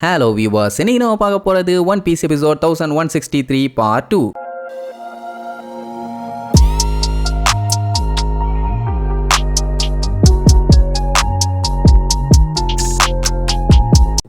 Hello viewers, இன்னைக்கு நம்ம பார்க்க போறது One Piece episode 1163 part 2.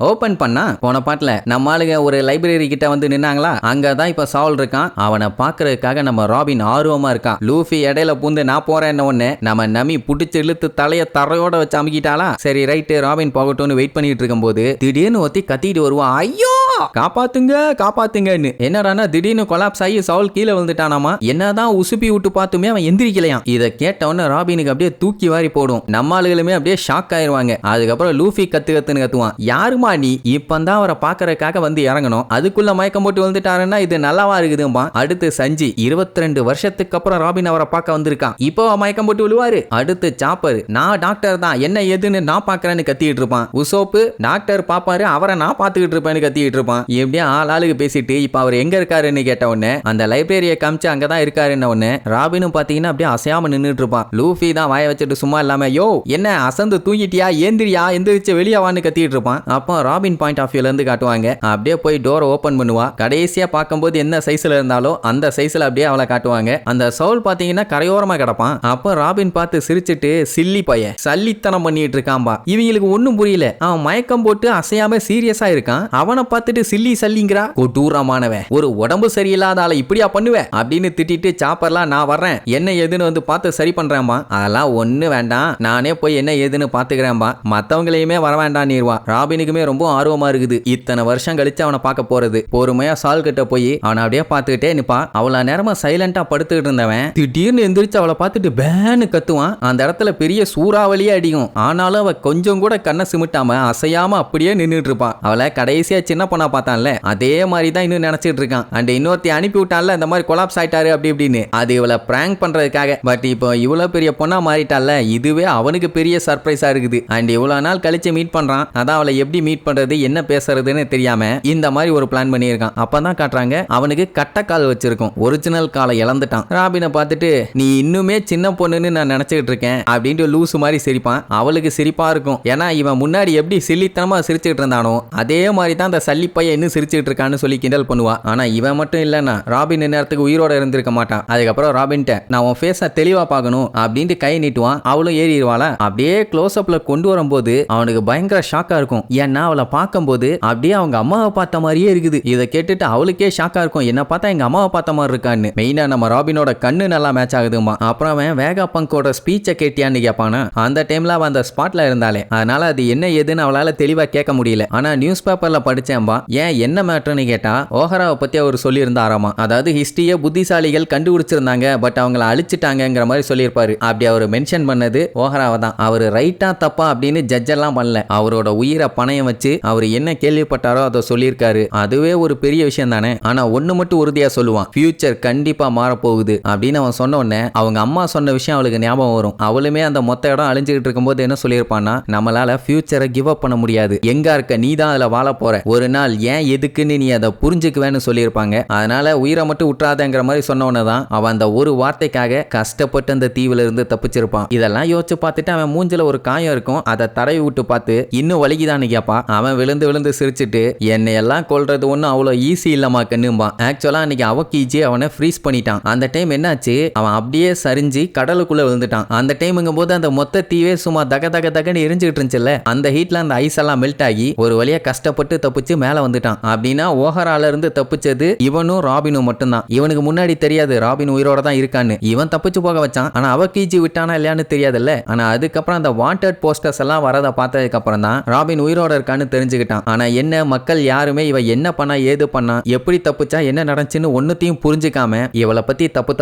Open பண்ணா போன பாட்டுல நம்ம ஆளுங்க ஒரு லைப்ரரி கிட்ட வந்து நின்னாங்களா, அங்கதான் இப்ப சால் இருக்கான். அவனை பாக்குறதுக்காக நம்ம ராபின் ஆர்வமா இருக்கான். லூஃபி இடையில பூந்து நான் போறேன் ஒண்ணு நம்ம நமி புடிச்சு இழுத்து தலைய தரையோட வச்சு அமுக்கிட்டாளா. சரி ரைட்டு, ராபின் போகட்டும்னு வெயிட் பண்ணிட்டு இருக்கும் போது திடீர்னு ஒத்தி கத்திட்டு வருவான், ஐயோ காப்பாத்துங்க காப்பாத்துங்கன்னு. என்னடானா திடீர்னு கொலாப்ஸ் ஆகி சவுல் கீழே விழுந்துட்டானாமா. என்னதான் உசுப்பி விட்டு பார்த்துமே அவன் எந்திரிக்கலையாம். இதை கேட்டவொன்னு ராபினுக்கு அப்படியே தூக்கி வாரி போடும். நம்ம ஆளுகளுமே அப்படியே ஷாக் ஆயிருவாங்க. அதுக்கப்புறம் லூஃபி கத்துன்னு கத்துவான், யாருமா நீ? இப்பந்தான் அவரை பாக்குறதுக்காக வந்து இறங்கணும், அதுக்குள்ள மயக்கம் போட்டு வந்துட்டாருன்னா இது நல்லாவா இருக்குதும்பா. அடுத்து சஞ்சி 22 வருஷத்துக்கு அப்புறம் ராபின் அவரை பார்க்க வந்திருக்கான். இப்போ மயக்கம் போட்டு விழுவாரு. அடுத்து சாப்பர், நான் டாக்டர் தான், என்ன ஏதுன்னு நான் பாக்குறேன்னு கத்திட்டு இருப்பான். உசோப்பு, டாக்டர் பாப்பாரு, அவரை நான் பாத்துக்கிட்டு இருப்பேன்னு கத்திட்டு இருப்பான். எப்படியா ஆளுக்கு பேசிட்டு இப்ப அவர் எங்க இருக்காருன்னு கேட்ட உடனே அந்த லைப்ரரியை காமிச்சு அங்கதான் இருக்காருன்னு உடனே ராபினும் பாத்தீங்கன்னா அப்படியே அசையாம நின்றுட்டு இருப்பான். லூஃபி தான் வாய வச்சுட்டு சும்மா இல்லாம, யோ என்ன அசந்து தூங்கிட்டியா, ஏந்திரியா, எந்திரிச்சு வெளியாவான்னு கத்திட்டு இருப்பான். அப்போ ராபின் பாயிண்ட் ஆஃப் வியூல இருந்து காட்டுவாங்க. அப்படியே போய் டோரை ஓபன் பண்ணுவா. கடைசியா பார்க்கும்போது என்ன சைஸ்ல இருந்தாலும் அந்த சைஸ்ல அப்படியே அவளை காட்டுவாங்க. அந்த சவுல் பாத்தீங்கன்னா கரையோரமா கிடப்பான். அப்போ ராபின் பார்த்து சிரிச்சிட்டு, சில்லி பையன் சல்லித்தனம் பண்ணிட்டு இருக்கான்பா. இவங்களுக்கு ஒன்னும் புரியல. அவன் மயக்கம் போட்டு அசையாம சீரியஸா இருக்கான். அவனை பார்த்துட்டு சில்லி சல்லிங்கிறா, கொடூரமானவன், ஒரு உடம்பு சரியில்லாத ஆளை இப்படியா பண்ணுவேன் அப்படின்னு திட்டிட்டு சாப்பர்லாம் நான் வர்றேன், என்ன ஏதுன்னு வந்து பார்த்து சரி பண்றேன்பா. அதெல்லாம் ஒண்ணு வேண்டாம், நானே போய் என்ன ஏதுன்னு பாத்துக்கிறேன்பா, மத்தவங்களையுமே வர வேண்டாம் நீர்வா. ராபினுக்குமே ரொம்ப ஆர்வமா இருக்குது. இத்தனை வருஷம் கழிச்சு அவனை பார்க்க போறது. பொறுமையா சால் கிட்ட போய் அவனை அப்படியே பார்த்துக்கிட்டே நிப்பா. அவ்வளவு நேரமா சைலண்டா படுத்துக்கிட்டு இருந்தவன் திடீர்னு எந்திரிச்சு அவளை பார்த்துட்டு பேன்னு கத்துவான். அந்த இடத்துல பெரிய சூறாவளியே அடிக்கும். ஆனாலும் அவ கொஞ்சம் கூட கண்ணை சிமிட்டாம அசையாம அப்படியே நின்றுட்டு இருப்பான். அவளை கடைசியா சின்ன பொண்ணா பார்த்தான்ல, அதே மாதிரி தான் இன்னும் நினைச்சிட்டு இருக்கான். அண்ட் இன்னொருத்தி அனுப்பி விட்டான்ல, இந்த மாதிரி கொலாப்ஸ் ஆயிட்டாரு அப்படி இப்படின்னு, அது இவளை பிராங்க் பண்றதுக்காக. பட் இப்போ இவ்வளவு பெரிய பொண்ணா மாறிட்டால, இதுவே அவனுக்கு பெரிய சர்ப்ரைஸா இருக்குது. அண்ட் இவ்வளவு நாள் கழிச்சு மீட் பண்றான். அதான் அவளை எப்படி மீட் பண்றது, என்ன பேசுறதுன்னு தெரியாம இந்த மாதிரி ஒரு பிளான் பண்ணியிருக்கான். அப்பதான் காட்டுறாங்க அவனுக்கு கட்டக்கால் வச்சிருக்கும். ஒரிஜினல் காலை இழந்துட்டான். ராபினை பார்த்துட்டு, நீ இன்னுமே சின்ன பொண்ணுன்னு நான் நினைச்சிட்டு இருக்கேன் அப்படின்ட்டு லூசு மாதிரி சிரிப்பான். அவளுக்கு சிரிப்பா இருக்கும். ஏன்னா இவன் முன்னாடி எப்படி சில்லித்தனமா சிரிச்சுட்டு இருந்தானோ அதே மாதிரி தான் அந்த சல்லி பையன் இன்னும் சிரிச்சுட்டு இருக்கான்னு சொல்லி கிண்டல் பண்ணுவா. ஆனா இவன் மட்டும் இல்லைன்னா ராபின் நேரத்துக்கு உயிரோட இருந்திருக்க மாட்டான். அதுக்கப்புறம் ராபின்ட்ட, நான் உன் ஃபேஸ தெளிவா பார்க்கணும் அப்படின்ட்டு கை நீட்டுவான். அவளும் ஏறிடுவாளா. அப்படியே க்ளோஸ் அப்ல கொண்டு வரும்போது அவனுக்கு பயங்கர ஷாக்கா இருக்கும். ஏன்னா அவளை பார்க்கும்போது அப்படியே அவங்க அம்மாவை பார்த்த மாதிரியே இருக்குது. இதை கேட்டுட்டு அவளுக்கே ஷாக்கா இருக்கும், என்ன பார்த்தா எங்க அம்மாவை பார்த்த மாதிரி இருக்கான்னு. மெயினா நம்ம ராபினோட கண்ணு நல்லா மேட்ச் ஆகுதுமா. அப்புறம் அவன் வேகா பங்கோட ஸ்பீச்சை கேட்டியான்னு கேட்பானா. அந்த டைம்ல அவன் அந்த ஸ்பாட்ல இருந்தாலே, அதனால அது என்ன ஏதுன்னு அவளால தெளிவா கேட்க முடியல. ஆனா நியூஸ் பேப்பர்ல படிச்சேன்பா. ஏன் என்ன மேட்டர்னு கேட்டா, ஓஹராவை பத்தி அவர் சொல்லியிருந்தாராமா. அதாவது ஹிஸ்டரியை புத்திசாலிகள் கண்டுபிடிச்சிருந்தாங்க, பட் அவங்களை அழிச்சிட்டாங்கிற மாதிரி சொல்லியிருப்பாரு. அப்படி அவர் மென்ஷன் பண்ணது ஓஹராவை தான். அவர் ரைட்டா தப்பா அப்படின்னு ஜட்ஜ் எல்லாம் பண்ணல. அவரோட உயிரை பணையம் வச்சு அவர் என்ன கேள்விப்பட்டாரோ அதை சொல்லியிருக்காரு. அதுவே ஒரு பெரிய விஷயம் தானே. ஆனா ஒண்ணு மட்டும் உறுதியா சொல்லுவான், ஃபியூச்சர் கண்டிப்பா மாறப்போகுது அப்படின்னு அவன் சொன்ன உடனே அவங்க அம்மா சொன்ன விஷயம் அவளுக்கு ஞாபகம் வரும். அவளுமே அந்த மொத்த இடம் அழிஞ்சுக்கிட்டு இருக்கும்போது என்ன சொல்லியிருப்பான்னா, நம்மளால ஃபியூச்சரை கிவ் அப் பண்ண முடியாது, எங்க இருக்க நீ தான் அதுல வாழ போற, ஒரு நாள் ஏன் எதுக்குன்னு நீ அதை புரிஞ்சுக்குவேன்னு சொல்லியிருப்பாங்க. அதனால உயிரை மட்டும் விட்டுறாதங்கிற மாதிரி சொன்னவன தான் அவன் அந்த ஒரு வார்த்தைக்காக கஷ்டப்பட்டு அந்த தீவுல இருந்து தப்பிச்சிருப்பான். இதெல்லாம் யோசிச்சு பார்த்துட்டு அவன் மூஞ்சில ஒரு காயம் இருக்கும், அதை தடவி விட்டு பார்த்து இன்னும் வலிக்குதான்னு கேட்பான். அவன் விழுந்து விழுந்து சிரிச்சுட்டு, என்னை எல்லாம் கொல்றது ஒன்றும் அவ்வளோ ஈஸி இல்லமா கண்ணும்பான். ஆக்சுவலா அன்னைக்கு அவக்கீஜி அவனை ஃப்ரீஸ் பண்ணிட்டான். அந்த டைம் என்னாச்சு, அவன் அப்படியே சரிஞ்சு கடலுக்குள்ள விழுந்துட்டான். அந்த டைமுங்கும் போது அந்த மொத்த தீவே சும்மா தக தக தகன்னு எரிஞ்சுக்கிட்டு இருந்துச்சுல்ல, அந்த ஹீட்ல அந்த ஐஸ் எல்லாம் மெல்ட் ஆகி ஒரு வழியா கஷ்டப்பட்டு தப்பிச்சு மேல வந்துட்டான். அப்படின்னா ஓஹரால இருந்து தப்பிச்சது இவனும் ராபினும் மட்டும்தான். இவனுக்கு முன்னாடி தெரியாது ராபின் உயிரோட தான் இருக்கான்னு. இவன் தப்பிச்சு போக வச்சான். ஆனா அவக்கீஜி விட்டானா இல்லையான்னு தெரியாதுல்ல. ஆனா அதுக்கப்புறம் அந்த வாண்டட் போஸ்டர்ஸ் எல்லாம் வரதை பார்த்ததுக்கு அப்புறம் தான் ராபின் உயிரோட இருக்கான்னு தெரிஞ்சுக்கிட்டான். ஆனா என்ன, மக்கள் யாருமே இவ என்ன பண்ணா ஏது பண்ணா எப்படி தப்பிச்சா என்ன நடந்துச்சுன்னு ஒன்னுத்தையும் புரிஞ்சுக்காம இவளை பத்தி தப்பு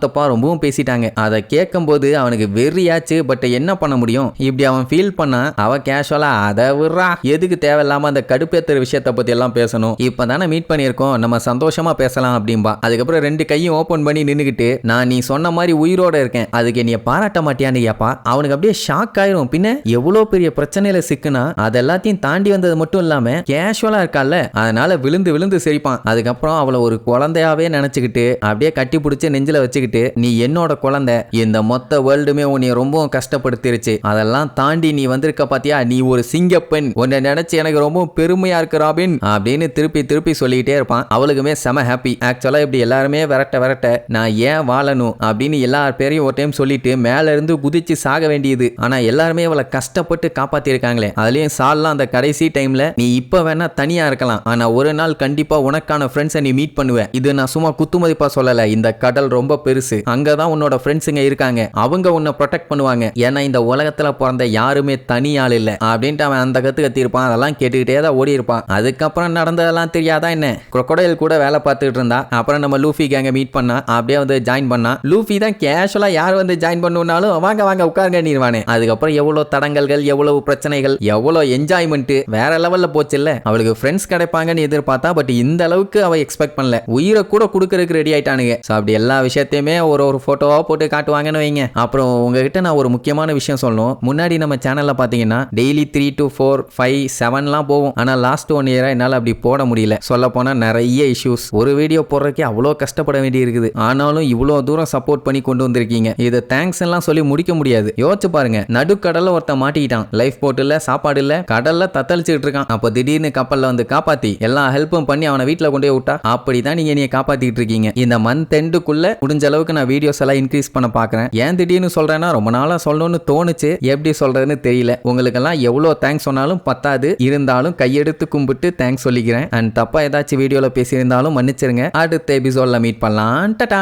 தப்பா ரொம்பவும் பேசிட்டாங்க. அதை கேட்கும் போது அவனுக்கு வெறியாச்சு. பட் என்ன பண்ண முடியும், இப்படி அவன் ஃபீல் பண்ணா அவ கேஷுவலா, அதை விடுறா, எதுக்கு தேவையில்லாம அந்த கடுப்பேத்துற விஷயத்தை பத்தி எல்லாம் பேசணும், இப்பதானே மீட் பண்ணியிருக்கோம், நம்ம சந்தோஷமா பேசலாம் அப்படின்பா. அதுக்கப்புறம் 2 கையும் ஓபன் பண்ணி நின்னுக்கிட்டு, நான் நீ சொன்ன மாதிரி உயிரோட இருக்கேன், அதுக்கு என்னைய பாராட்ட மாட்டியான்னு கேப்பா. அவனுக்கு அப்படியே ஷாக் ஆயிரும். பின்ன எவ்வளவு பெரிய பிரச்சனையில சிக்குனா அதெல்லாத்தையும் தாண்டி வந்தது மட்டும் இல்லாம கேஷுவலா இருக்கால, அதனால விழுந்து விழுந்து சிரிப்பான். அதுக்கப்புறம் அவளை ஒரு குழந்தையாவே நினைச்சுக்கிட்டு அப்படியே கட்டி பிடிச்சி நெஞ்சில வச்சுக்கிட்டு, நீ என்னோட குழந்தை, இந்த மொத்த வேர்ல்டுமே உன்னை ரொம்பவும் கஷ்டப்படுத்திருச்சு, அதெல்லாம் தாண்டி நீ வந்திருக்க பாத்தியா, நீ ஒரு சிங்கப்பெண், உன்னை நினைச்சு எனக்கு ரொம்ப பெருமையா இருக்கு ராபின் அப்படின்னு திருப்பி திருப்பி சொல்லிக்கிட்டே இருப்பான். அவளுக்குமே செம ஹாப்பி. ஆக்சுவலா இப்படி எல்லாருமே விரட்ட நான் ஏன் வாழணும் அப்படின்னு எல்லார் பேரையும் ஒரு டைம் சொல்லிட்டு மேல இருந்து குதிச்சு சாக வேண்டியது. ஆனா எல்லாருமே அவளை கஷ்டப்பட்டு காப்பாத்தி இருக்காங்களே. அதுலயும் சால்லாம் அந்த கடைசி டைம்ல, நீ இப்ப வேணா தனியா இருக்கலாம், ஆனா ஒரு நாள் கண்டிப்பா உனக்கான ஃப்ரெண்ட்ஸை நீ மீட் பண்ணுவ. இது நான் சும்மா குத்துமதிப்பா சொல்லல, இந்த கடல் ரொம்ப பெருசு, அங்கதான் உன்னோட ஃப்ரெண்ட்ஸுங்க இருக்காங்க, அவங்க உன்னை ப்ரொடெக்ட் பண்ணுவாங்க, ஏன்னா இந்த உலகத்துல பிறந்த யாருமே தனியாள் இல்ல அப்படின்ட்டு அவன் அந்த கத்து கத்திருப்பான். அதெல்லாம் கேட்டுக்கிட்டே தான் ஓடி இருப்பான். அதுக்கப்புறம் நடந்ததெல்லாம் தெரியாதா என்ன. crocodile கூட வேலை பார்த்துட்டு இருந்தா. அப்புறம் நம்ம லூஃபி கேங்க மீட் பண்ணா, அப்படியே வந்து ஜாயின் பண்ணா. லூஃபி தான் கேஷுவலா யார் வந்து ஜாயின் பண்ணுனாலும் வாங்க வாங்க உட்காருங்க நீர்வானே. அதுக்கப்புறம் எவ்வளவு தடங்கல்கள், எவ்வளவு பிரச்சனைகள், எவ்வளவு என்ஜாய்மெண்ட், வேற லெவல்ல போச்சு இல்ல. அவளுக்கு ஃப்ரெண்ட்ஸ் கிடைப்பாங்கன்னு எதிர்பார்த்தா, பட் இந்த அளவுக்கு அவ எக்ஸ்பெக்ட் பண்ணல. உயிரை கூட கொடுக்கறதுக்கு ரெடி ஆயிட்டானுங்க. சோ அப்படி எல்லா விஷயத்தையுமே ஒரு போட்டோவா போட்டு காட்டுவாங்கன்னு வைங்க. அப்புறம் உங்ககிட்ட நான் ஒரு முக்கியமான விஷயம் சொல்லணும். முன்னாடி நம்ம சேனல்ல பாத்தீங்கன்னா டெய்லி 3 to 4 5 7லாம் போகும். ஆனா லாஸ்ட் 1 இயரா என்னால அப்படி போட முடியல. சொல்ல போனா நிறைய இஷ்யூஸ், ஒரு வீடியோ போடுறதுக்கே அவ்வளோ கஷ்டப்பட வேண்டி இருக்குது. ஆனாலும் இவ்வளோ தூரம் சப்போர்ட் பண்ணி கொண்டு வந்திருக்கீங்க. இதை தேங்க்ஸ் எல்லாம் சொல்லி முடிக்க முடியாது. யோசிச்சு பாருங்க, நடுக்கடல்ல ஒருத்தன் மாட்டிக்கிட்டான், லைஃப் போட் இல்ல, சாப்பாடு இல்ல, கடல்ல தத்தளிச்சுட்டு இருக்கான். அப்ப திடீர்னு கப்பல்ல வந்து காப்பாத்தி எல்லா ஹெல்ப்பும் பண்ணி அவனை வீட்டுல கொண்டு போய் விட்டா. அப்படிதான் நீங்க என்னைய காப்பாத்திட்டு இருக்கீங்க. இந்த மந்த் எண்டுக்குள்ள முடிஞ்ச அளவுக்கு நான் வீடியோஸ் எல்லாம் இன்க்ரீஸ் பண்ண பாக்குறேன். ஏன் திடீர்னு சொல்றேன்னா, ரொம்ப நாளா சொல்லணும்னு தோணுச்சு, எப்படி சொல்றதுன்னு தெரியல. உங்களுக்கெல்லாம் எவ்வளவு தேங்க்ஸ் சொன்னாலும் பத்தாது, இருந்தாலும் கையெடுத்து கும்பிட்டு தேங்க்ஸ் சொல்லிக்கிறேன். அண்ட் தப்பா ஏதாச்சும் வீடியோல பேசியிருந்தாலும் மன்னிச்சிருங்க. அடுத்த எபிசோட்ல மீட் பண்ணலாம். டடா.